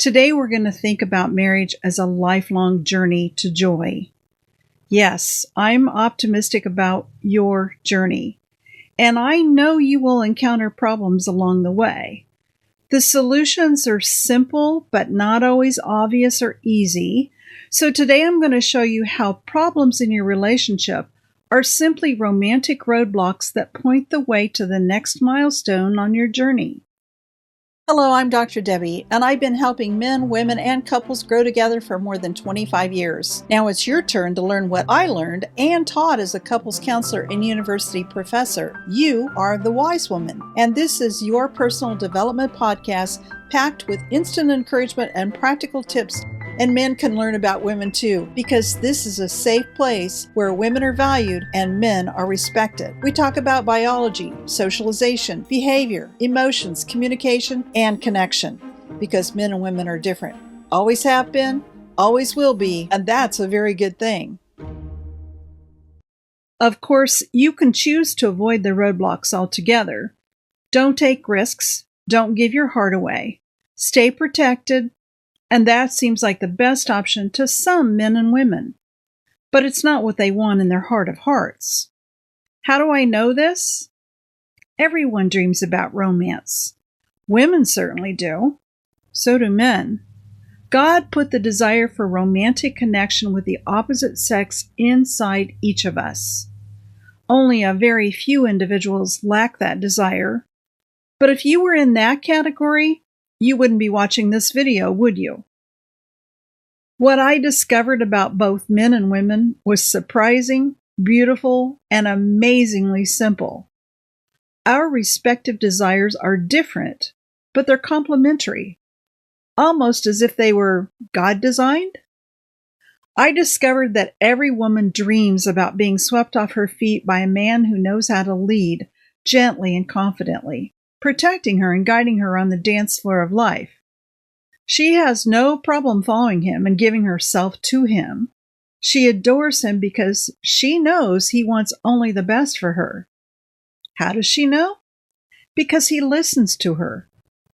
Today we're going to think about marriage as a lifelong journey to joy. Yes, I'm optimistic about your journey, and I know you will encounter problems along the way. The solutions are simple, but not always obvious or easy. So today I'm going to show you how problems in your relationship are simply romantic roadblocks that point the way to the next milestone on your journey. Hello, I'm Dr. Debbie, and I've been helping men, women, and couples grow together for more than 25 years. Now it's your turn to learn what I learned and taught as a couples counselor and university professor. You are the wise woman, and this is your personal development podcast packed with instant encouragement and practical tips. And men can learn about women too, because this is a safe place where women are valued and men are respected. We talk about biology, socialization, behavior, emotions, communication, and connection, because men and women are different. Always have been, always will be, and that's a very good thing. Of course, you can choose to avoid the roadblocks altogether. Don't take risks. Don't give your heart away. Stay protected. And that seems like the best option to some men and women. But it's not what they want in their heart of hearts. How do I know this? Everyone dreams about romance. Women certainly do. So do men. God put the desire for romantic connection with the opposite sex inside each of us. Only a very few individuals lack that desire. But if you were in that category, you wouldn't be watching this video, would you? What I discovered about both men and women was surprising, beautiful, and amazingly simple. Our respective desires are different, but they're complementary, almost as if they were God-designed. I discovered that every woman dreams about being swept off her feet by a man who knows how to lead gently and confidently, protecting her and guiding her on the dance floor of life. She has no problem following him and giving herself to him. She adores him because she knows he wants only the best for her. How does she know? Because he listens to her,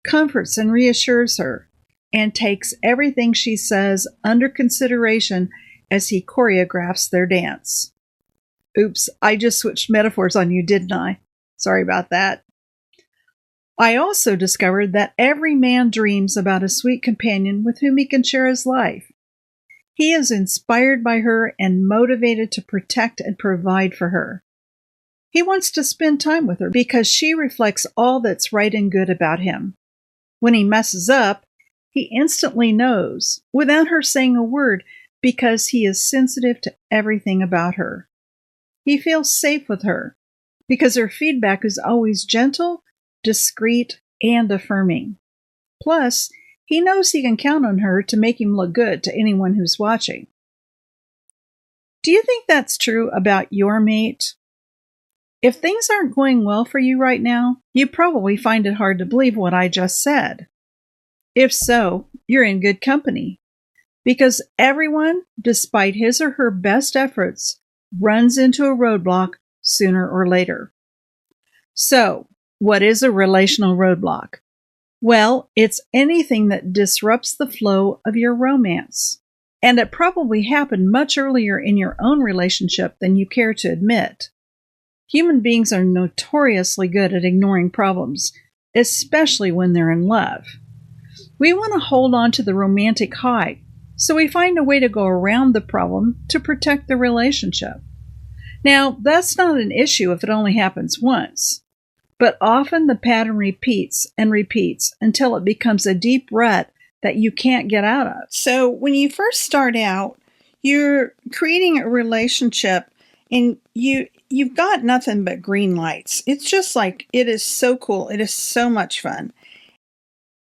comforts and reassures her, and takes everything she says under consideration as he choreographs their dance. Oops, I just switched metaphors on you, didn't I? Sorry about that. I also discovered that every man dreams about a sweet companion with whom he can share his life. He is inspired by her and motivated to protect and provide for her. He wants to spend time with her because she reflects all that's right and good about him. When he messes up, he instantly knows, without her saying a word, because he is sensitive to everything about her. He feels safe with her because her feedback is always gentle, discreet, and affirming. Plus, he knows he can count on her to make him look good to anyone who's watching. Do you think that's true about your mate? If things aren't going well for you right now, you probably find it hard to believe what I just said. If so, you're in good company, because everyone, despite his or her best efforts, runs into a roadblock sooner or later. So, what is a relational roadblock? Well, it's anything that disrupts the flow of your romance. And it probably happened much earlier in your own relationship than you care to admit. Human beings are notoriously good at ignoring problems, especially when they're in love. We want to hold on to the romantic high, so we find a way to go around the problem to protect the relationship. Now, that's not an issue if it only happens once. But often the pattern repeats and repeats until it becomes a deep rut that you can't get out of. So when you first start out, you're creating a relationship and you've got nothing but green lights. It's just like, it is so cool. It is so much fun.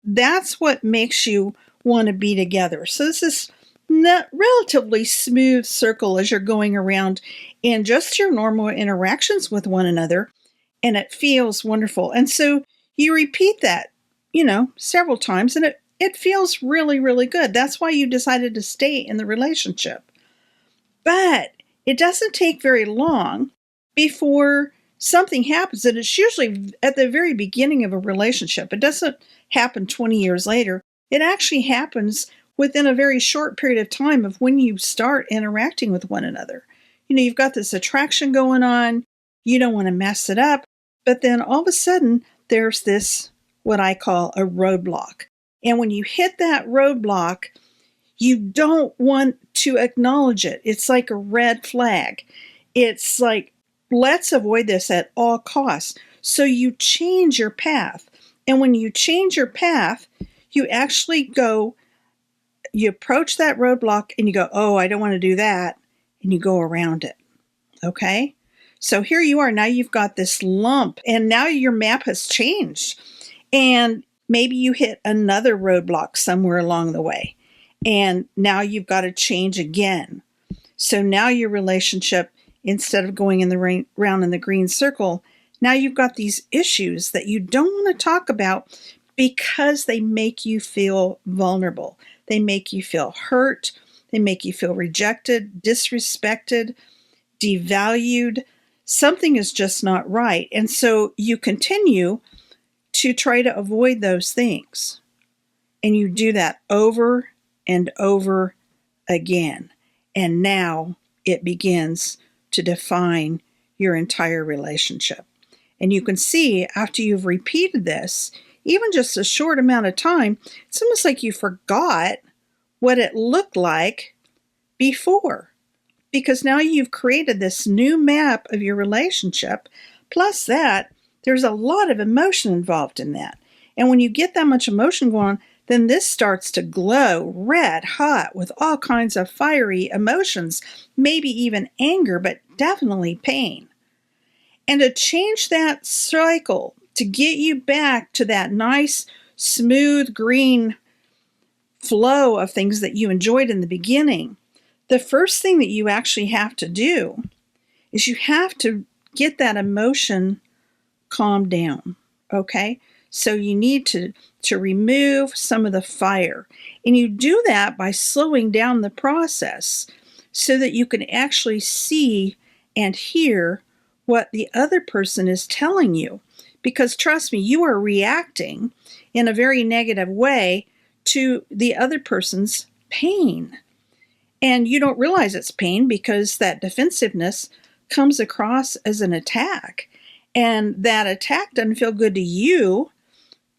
That's what makes you want to be together. So this is relatively smooth circle as you're going around in just your normal interactions with one another. And it feels wonderful. And so you repeat that, several times, and it feels really, really good. That's why you decided to stay in the relationship. But it doesn't take very long before something happens, and it's usually at the very beginning of a relationship. It doesn't happen 20 years later. It actually happens within a very short period of time of when you start interacting with one another. You've got this attraction going on. You don't want to mess it up. But then all of a sudden, there's this, what I call a roadblock. And when you hit that roadblock, you don't want to acknowledge it. It's like a red flag. It's like, let's avoid this at all costs. So you change your path. And when you change your path, you actually you approach that roadblock and you go, oh, I don't want to do that. And you go around it. Okay? So here you are. Now you've got this lump and now your map has changed. And maybe you hit another roadblock somewhere along the way. And now you've got to change again. So now your relationship, instead of going in the round in the green circle, now you've got these issues that you don't want to talk about because they make you feel vulnerable. They make you feel hurt. They make you feel rejected, disrespected, devalued. Something is just not right. And so you continue to try to avoid those things. And you do that over and over again. And now it begins to define your entire relationship. And you can see after you've repeated this, even just a short amount of time, it's almost like you forgot what it looked like before. Because now you've created this new map of your relationship. Plus that, there's a lot of emotion involved in that. And when you get that much emotion going on, then this starts to glow red hot with all kinds of fiery emotions, maybe even anger, but definitely pain. And to change that cycle, to get you back to that nice, smooth, green flow of things that you enjoyed in the beginning, the first thing that you actually have to do is you have to get that emotion calmed down, okay? So you need to remove some of the fire. And you do that by slowing down the process so that you can actually see and hear what the other person is telling you. Because trust me, you are reacting in a very negative way to the other person's pain. And you don't realize it's pain because that defensiveness comes across as an attack. And that attack doesn't feel good to you.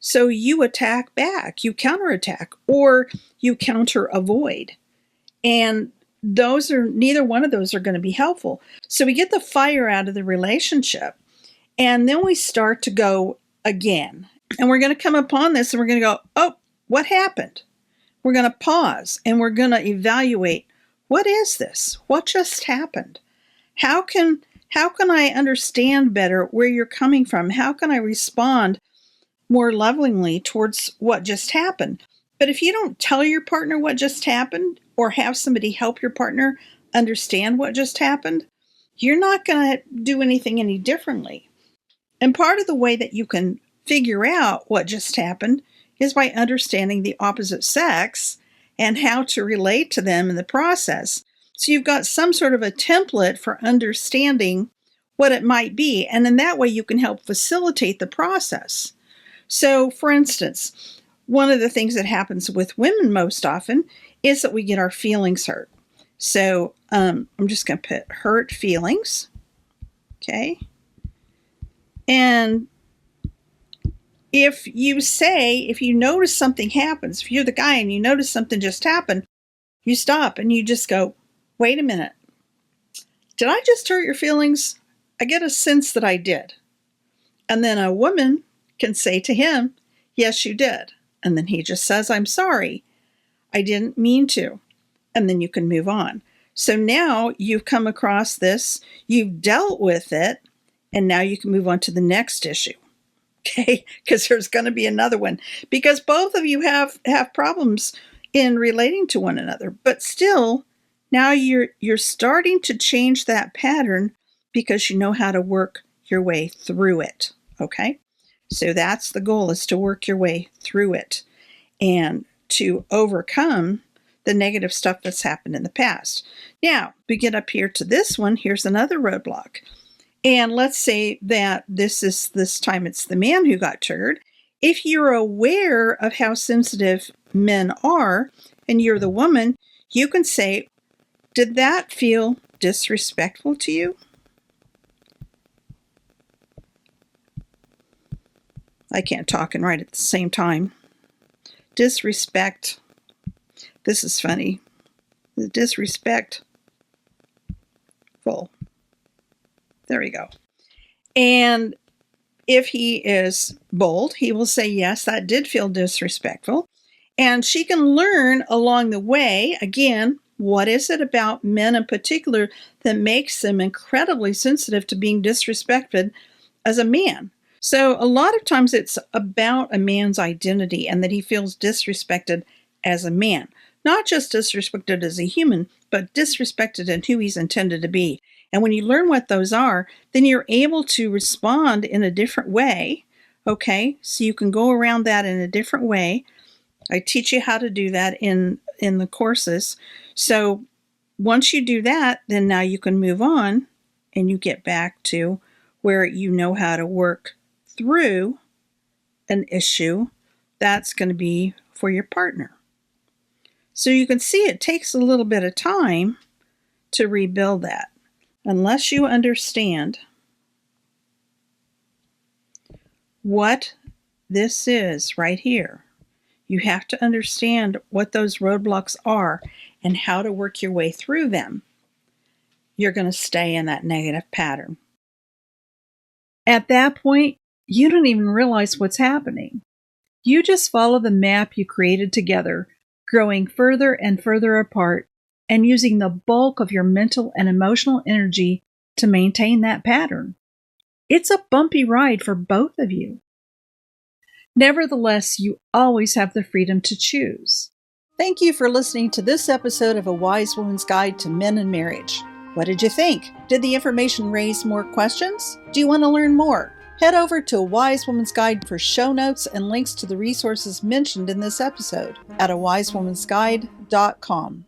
So you attack back, you counterattack, or you counter avoid. And neither one of those are going to be helpful. So we get the fire out of the relationship. And then we start to go again. And we're going to come upon this and we're going to go, oh, what happened? We're going to pause and we're going to evaluate, what is this? What just happened? How can I understand better where you're coming from? How can I respond more lovingly towards what just happened? But if you don't tell your partner what just happened or have somebody help your partner understand what just happened, you're not going to do anything any differently. And part of the way that you can figure out what just happened is by understanding the opposite sex and how to relate to them in the process. So you've got some sort of a template for understanding what it might be. And in that way, you can help facilitate the process. So, for instance, one of the things that happens with women most often is that we get our feelings hurt. So I'm just going to put hurt feelings. Okay. And if you notice something happens, if you're the guy and you notice something just happened, you stop and you just go, wait a minute. Did I just hurt your feelings? I get a sense that I did. And then a woman can say to him, yes, you did. And then he just says, I'm sorry. I didn't mean to. And then you can move on. So now you've come across this, you've dealt with it, and now you can move on to the next issue. Okay? Because there's going to be another one. Because both of you have problems in relating to one another. But still, now you're starting to change that pattern because you know how to work your way through it. Okay? So that's the goal, is to work your way through it and to overcome the negative stuff that's happened in the past. Now, we get up here to this one. Here's another roadblock. And let's say that this time it's the man who got triggered. If you're aware of how sensitive men are, and you're the woman, you can say, did that feel disrespectful to you? I can't talk and write at the same time. Disrespect. This is funny. Disrespectful. There we go. And if he is bold, he will say, yes, that did feel disrespectful. And she can learn along the way, again, what is it about men in particular that makes them incredibly sensitive to being disrespected as a man? So a lot of times it's about a man's identity and that he feels disrespected as a man. Not just disrespected as a human, but disrespected in who he's intended to be. And when you learn what those are, then you're able to respond in a different way. Okay, so you can go around that in a different way. I teach you how to do that in the courses. So once you do that, then now you can move on and you get back to where you know how to work through an issue that's going to be for your partner. So you can see it takes a little bit of time to rebuild that. Unless you understand what this is right here, you have to understand what those roadblocks are and how to work your way through them. You're going to stay in that negative pattern. At that point, you don't even realize what's happening. You just follow the map you created together, growing further and further apart and using the bulk of your mental and emotional energy to maintain that pattern. It's a bumpy ride for both of you. Nevertheless, you always have the freedom to choose. Thank you for listening to this episode of A Wise Woman's Guide to Men and Marriage. What did you think? Did the information raise more questions? Do you want to learn more? Head over to A Wise Woman's Guide for show notes and links to the resources mentioned in this episode at awisewomansguide.com.